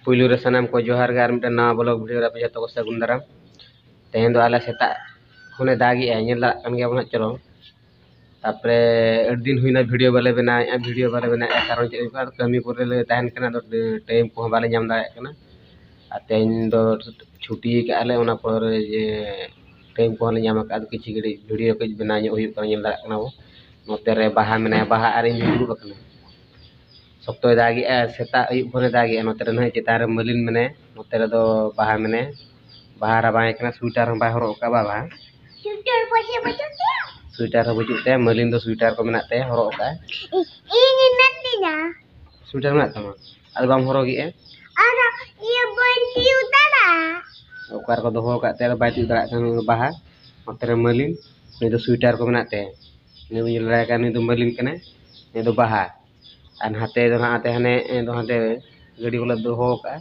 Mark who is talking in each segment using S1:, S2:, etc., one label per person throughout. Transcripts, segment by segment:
S1: पुलू रे सनाम को जोहार गे मिटे नवा ब्लॉग वीडियो रे जतो को सगुन दाराम तेहेन दो आले सेता हुने दागी ए नेल दारान गे बना चलो तापरे दिन हुईना वीडियो बाले बना कारण चे कमी करे ले तहन कना दो टाइम को बाले नाम दाए कना तेन दो छुट्टी के आले ओना पर जे टाइम को ले नाम का किछि गडी वीडियो को बना हुई कर नेल दाए कना वो नोते रे बाहा मने बाहा आरे दुड़ुब कना सप्तो दागी सेता अयुब भरे दागी नोते रे चितान रे मलिन मने नोते रे दो बाहा मने बाहा राबाय कना स्वेटर हम बाय हरो का बाबा स्वेटर हो बजुते मलिन दो स्वेटर को मेनाते हरो का इनी नतिना स्वेटर मेना तमा अद बाम हरो गी आरा ये बंती उतारा ओकार को दोहो का ते बाय ती दरा कन बाहा नोते रे मलिन नि दो स्वेटर को मेनाते नि उल रा का नि दो मलिन कने नि दो बाहा an hate do hate hane do hate gadi bola do ho ka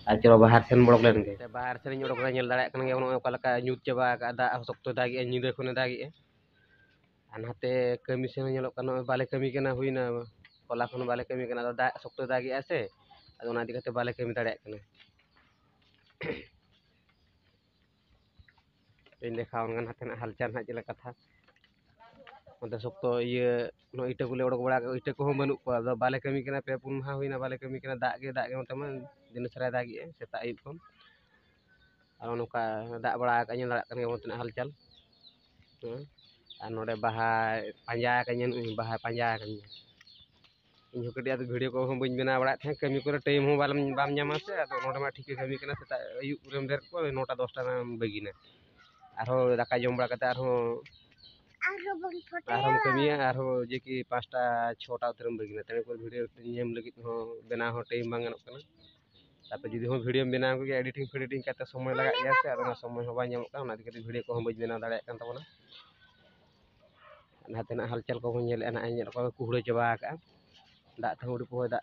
S1: a chiro bahar sen bolok len ge bahar sen nyodok ra nyel dara kan ge ono kala ka nyut chaba ka da sokto dagi nyide khone dagi an hate kami sen nyelok kan bale kami kana huina kola khon bale kami kana da sokto dagi ase ado na dikate bale kami dara kana in dekhawn kan hate na halchan ha jela katha onte sokto iye no ite kule odok bड़ा ite ko banuk ko ado bale kami kana pe pun maha huina bale kami kana dak ge onte man din sare dagi seta ayub kon aro noka dak bड़ा ka nyel dak kan ge onte halchal node baha panja ka nyen baha panja kan इन कटी आद video को हम बन बना बड़ा थे कमी करे टाइम हो बाम ᱧᱟᱢᱟ से आदो नोडे मा ठीक कमी कना सेता अयुब रेम डेर को 9टा 10टा बगिना आरो दाका जम बड़ा कते आरो कमिया आरो जे कि 5टा 6टा उतरम बगिना तने को वीडियो नेम लगी हो बना हो टाइम बांग गनक कना तापर जदी हो वीडियो बना को एडिटिंग करते समय लगा गया से आदो समय हो बा ᱧᱟᱢᱚᱜ का ना दिके वीडियो को हम बन बना दाड़ा kan tabona नातेना हलचल को नेल एना नेल को कुहड़े चबा का dak thudi po dak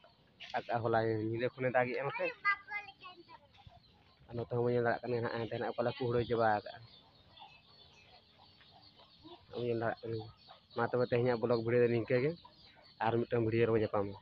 S1: aka holai nyile khone dagi emse ano to mo nyala kan na tena kala kuhdo coba ka nyala ma to tehnya blog video ningke ge ar mitang video ro japam